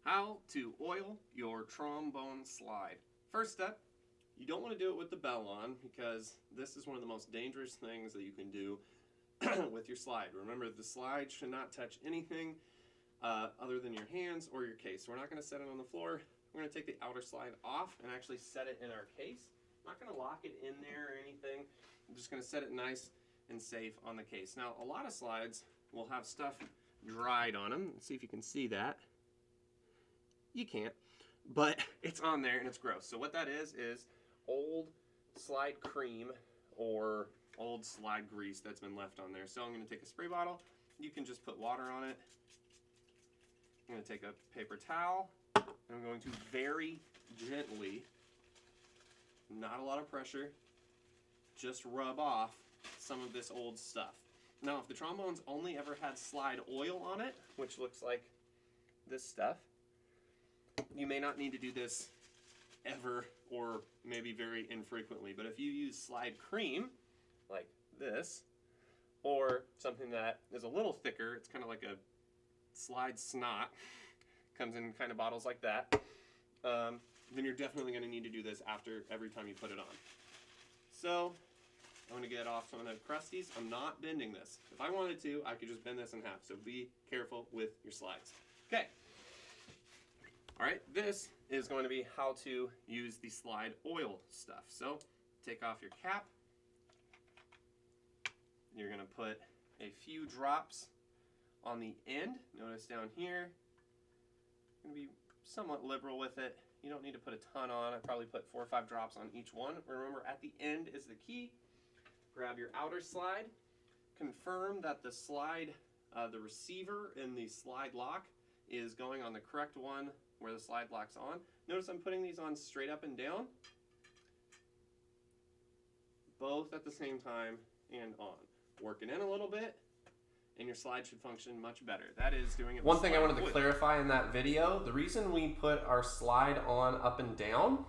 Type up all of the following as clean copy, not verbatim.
How to oil your trombone slide. First step, you don't want to do it with the bell on because this is one of the most dangerous things that you can do with your slide. Remember, the slide should not touch anything other than your hands or your case. So we're not going to set it on the floor. We're going to take the outer slide off and actually set it in our case. I'm not going to lock it in there or anything. I'm just going to set it nice and safe on the case. Now, a lot of slides will have stuff dried on them. Let's see if you can see that. You can't, but it's on there and it's gross. So what that is old slide cream or old slide grease that's been left on there. So I'm going to take a spray bottle. You can just put water on it. I'm going to take a paper towel and I'm going to very gently, not a lot of pressure, just rub off some of this old stuff. Now, if the trombone's only ever had slide oil on it, which looks like this stuff, you may not need to do this ever or maybe very infrequently. But if you use slide cream, like this, or something that is a little thicker, it's kind of like a slide snot, comes in kind of bottles like that, then you're definitely going to need to do this after every time you put it on. So I'm going to get off some of the crusties. I'm not bending this. If I wanted to, I could just bend this in half. So be careful with your slides. Okay. All right, this is going to be how to use the slide oil stuff. So take off your cap. You're going to put a few drops on the end. Notice down here, I'm going to be somewhat liberal with it. You don't need to put a ton on. I probably put 4 or 5 drops on each one. Remember, at the end is the key. Grab your outer slide. Confirm that the slide, the receiver in the slide lock is going on the correct one where the slide lock's on. Notice I'm putting these on straight up and down, both at the same time and on. Work it in a little bit, and your slide should function much better. That is doing it. One thing I wanted to clarify in that video, the reason we put our slide on up and down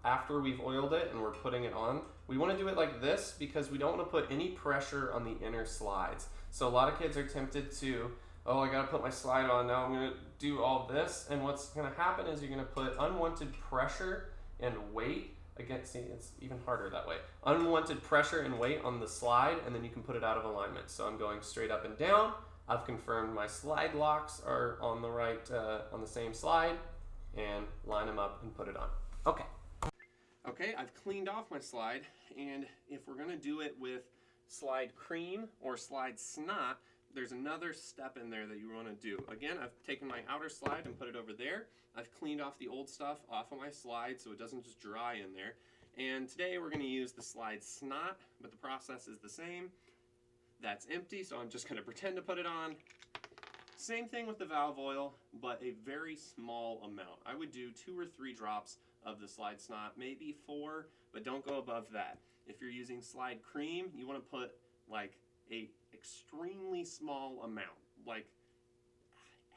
after we've oiled it and we're putting it on, we want to do it like this because we don't want to put any pressure on the inner slides. So a lot of kids are tempted to, oh, I gotta put my slide on, now I'm gonna do all this, and what's gonna happen is you're gonna put unwanted pressure and weight against, see, it's even harder that way, unwanted pressure and weight on the slide, and then you can put it out of alignment. So I'm going straight up and down. I've confirmed my slide locks are on the right, on the same slide, and line them up and put it on. Okay. Okay, I've cleaned off my slide, and if we're gonna do it with slide cream or slide snot, there's another step in there that you want to do. Again, I've taken my outer slide and put it over there. I've cleaned off the old stuff off of my slide so it doesn't just dry in there. And today we're going to use the slide snot, but the process is the same. That's empty, so I'm just going to pretend to put it on. Same thing with the valve oil, but a very small amount. I would do 2 or 3 drops of the slide snot, maybe 4, but don't go above that. If you're using slide cream, you want to put like a extremely small amount, like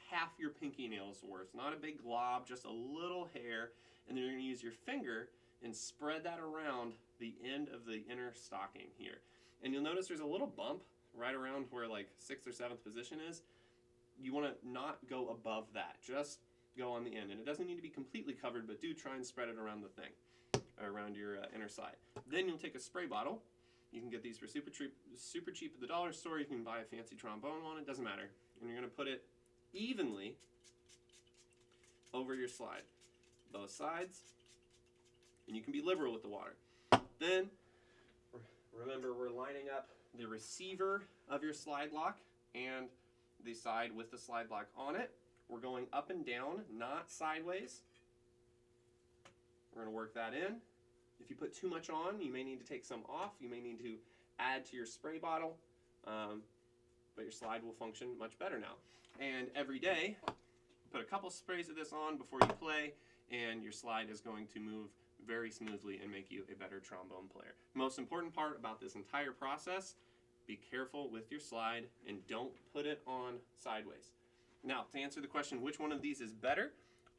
half your pinky nail's worth, not a big glob, just a little hair, and then you're going to use your finger and spread that around the end of the inner stocking here. And you'll notice there's a little bump right around where like 6th or 7th position is. You want to not go above that, just go on the end. And it doesn't need to be completely covered, but do try and spread it around the thing, around your inner side. Then you'll take a spray bottle. You can get these for super cheap at the dollar store. You can buy a fancy trombone one, it doesn't matter. And you're going to put it evenly over your slide, both sides, and you can be liberal with the water. Then, remember, we're lining up the receiver of your slide lock and the side with the slide lock on it. We're going up and down, not sideways. We're going to work that in. If you put too much on, you may need to take some off. You may need to add to your spray bottle, but your slide will function much better now. And every day, put a couple sprays of this on before you play, and your slide is going to move very smoothly and make you a better trombone player. Most important part about this entire process, be careful with your slide and don't put it on sideways. Now, to answer the question, which one of these is better?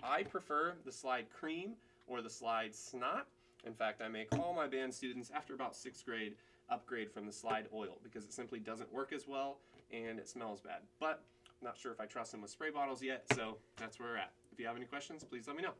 I prefer the slide cream or the slide snot. In fact, I make all my band students, after about 6th grade, upgrade from the slide oil because it simply doesn't work as well and it smells bad. But I'm not sure if I trust them with spray bottles yet, so that's where we're at. If you have any questions, please let me know.